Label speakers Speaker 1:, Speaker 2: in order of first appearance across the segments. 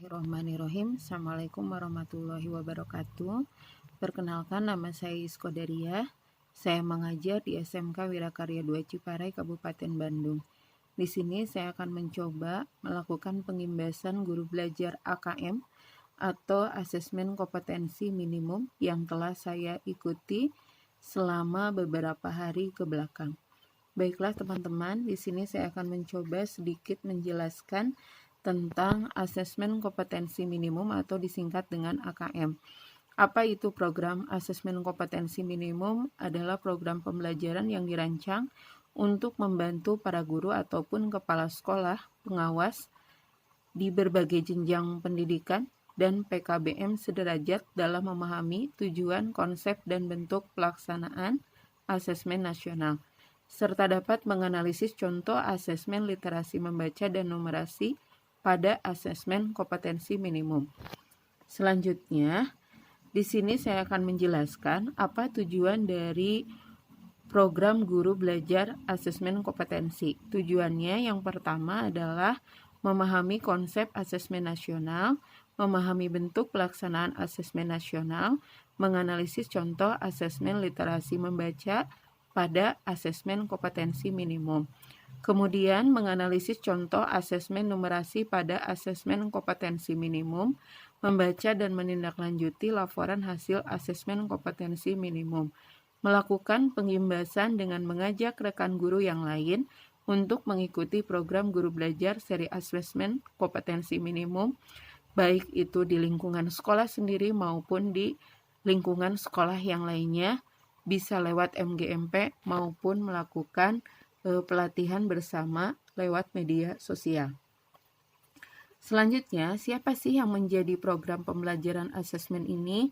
Speaker 1: Bismillahirrahmanirrahim. Assalamualaikum warahmatullahi wabarakatuh. Perkenalkan, nama saya Iskodaria. Saya mengajar di SMK Wirakarya 2 Ciparai, Kabupaten Bandung. Di sini saya akan mencoba melakukan pengimbasan guru belajar AKM atau Asesmen Kompetensi Minimum yang telah saya ikuti selama beberapa hari ke belakang. Baiklah teman-teman, di sini saya akan mencoba sedikit menjelaskan tentang Asesmen Kompetensi Minimum atau disingkat dengan AKM. Apa itu program Asesmen Kompetensi Minimum? Adalah program pembelajaran yang dirancang untuk membantu para guru ataupun kepala sekolah, pengawas di berbagai jenjang pendidikan dan PKBM sederajat dalam memahami tujuan, konsep, dan bentuk pelaksanaan asesmen nasional, serta dapat menganalisis contoh asesmen literasi membaca dan numerasi pada asesmen kompetensi minimum. Selanjutnya, di sini saya akan menjelaskan apa tujuan dari program guru belajar asesmen kompetensi. Tujuannya yang pertama adalah memahami konsep asesmen nasional, memahami bentuk pelaksanaan asesmen nasional, menganalisis contoh asesmen literasi membaca pada asesmen kompetensi minimum. Kemudian menganalisis contoh asesmen numerasi pada asesmen kompetensi minimum, membaca dan menindaklanjuti laporan hasil asesmen kompetensi minimum, melakukan pengimbasan dengan mengajak rekan guru yang lain untuk mengikuti program guru belajar seri asesmen kompetensi minimum, baik itu di lingkungan sekolah sendiri maupun di lingkungan sekolah yang lainnya, bisa lewat MGMP maupun melakukan pelatihan bersama lewat media sosial. Selanjutnya, siapa sih yang menjadi program pembelajaran asesmen ini?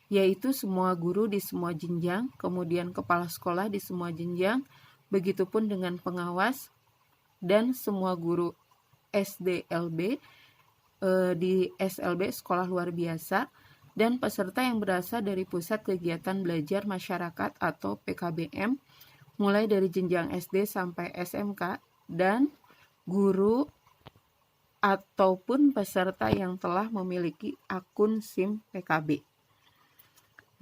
Speaker 1: Yaitu semua guru di semua jenjang, kemudian kepala sekolah di semua jenjang, begitupun dengan pengawas dan semua guru SDLB di SLB Sekolah Luar Biasa, dan peserta yang berasal dari Pusat Kegiatan Belajar Masyarakat atau PKBM, mulai dari jenjang SD sampai SMK, dan guru ataupun peserta yang telah memiliki akun SIM PKB.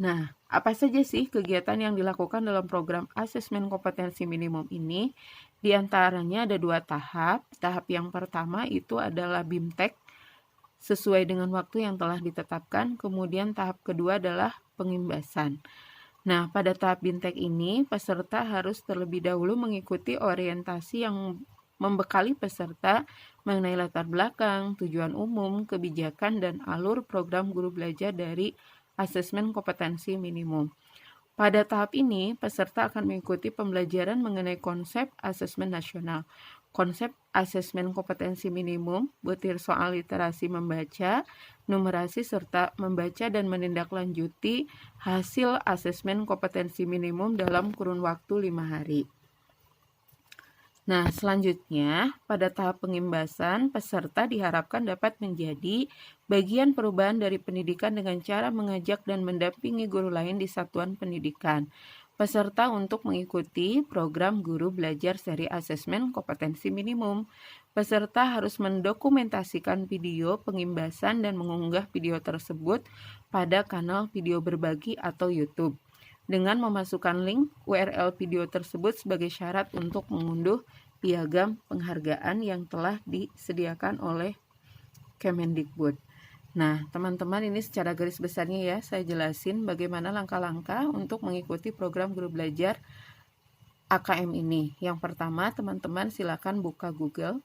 Speaker 1: Nah, apa saja sih kegiatan yang dilakukan dalam program asesmen kompetensi minimum ini? Di antaranya ada 2 tahap. Tahap yang pertama itu adalah BIMTEK sesuai dengan waktu yang telah ditetapkan. Kemudian tahap kedua adalah pengimbasan. Nah, pada tahap BIMTEK ini, peserta harus terlebih dahulu mengikuti orientasi yang membekali peserta mengenai latar belakang, tujuan umum, kebijakan, dan alur program guru belajar dari asesmen kompetensi minimum. Pada tahap ini, peserta akan mengikuti pembelajaran mengenai konsep asesmen nasional, konsep asesmen kompetensi minimum, butir soal literasi membaca, numerasi serta membaca dan menindaklanjuti hasil asesmen kompetensi minimum dalam kurun waktu 5 hari. Nah, selanjutnya, pada tahap pengimbasan, peserta diharapkan dapat menjadi bagian perubahan dari pendidikan dengan cara mengajak dan mendampingi guru lain di satuan pendidikan. Peserta untuk mengikuti program guru belajar seri asesmen kompetensi minimum. Peserta harus mendokumentasikan video pengimbasan dan mengunggah video tersebut pada kanal video berbagi atau YouTube, dengan memasukkan link URL video tersebut sebagai syarat untuk mengunduh piagam penghargaan yang telah disediakan oleh Kemendikbud. Nah, teman-teman, ini secara garis besarnya ya, saya jelasin bagaimana langkah-langkah untuk mengikuti program guru belajar AKM ini. Yang pertama, teman-teman silakan buka Google,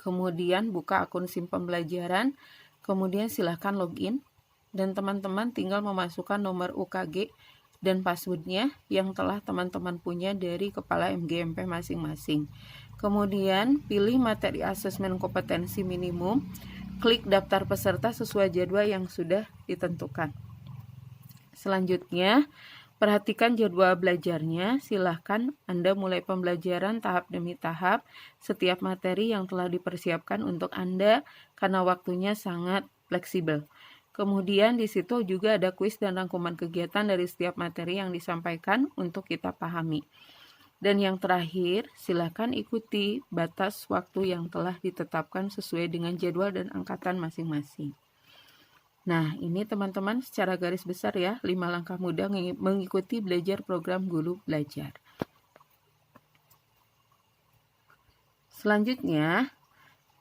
Speaker 1: kemudian buka akun SIM pembelajaran, kemudian silakan login, dan teman-teman tinggal memasukkan nomor UKG dan passwordnya yang telah teman-teman punya dari kepala MGMP masing-masing. Kemudian pilih materi asesmen kompetensi minimum, klik daftar peserta sesuai jadwal yang sudah ditentukan. Selanjutnya, perhatikan jadwal belajarnya. Silahkan Anda mulai pembelajaran tahap demi tahap setiap materi yang telah dipersiapkan untuk Anda karena waktunya sangat fleksibel. Kemudian di situ juga ada kuis dan rangkuman kegiatan dari setiap materi yang disampaikan untuk kita pahami. Dan yang terakhir, silakan ikuti batas waktu yang telah ditetapkan sesuai dengan jadwal dan angkatan masing-masing. Nah, ini teman-teman secara garis besar ya, 5 langkah mudah mengikuti belajar program Guru Belajar. Selanjutnya,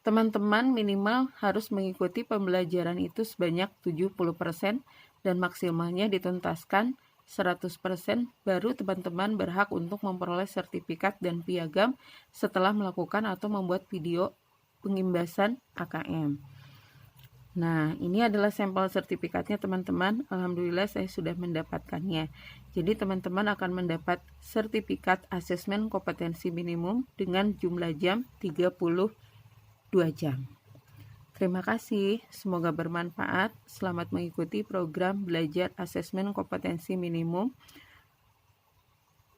Speaker 1: teman-teman minimal harus mengikuti pembelajaran itu sebanyak 70% dan maksimalnya dituntaskan 100%, baru teman-teman berhak untuk memperoleh sertifikat dan piagam setelah melakukan atau membuat video pengimbasan AKM. Nah, ini adalah sampel sertifikatnya teman-teman. Alhamdulillah saya sudah mendapatkannya. Jadi teman-teman akan mendapat sertifikat asesmen kompetensi minimum dengan jumlah jam 32 jam. Terima kasih, semoga bermanfaat. Selamat mengikuti program belajar asesmen kompetensi minimum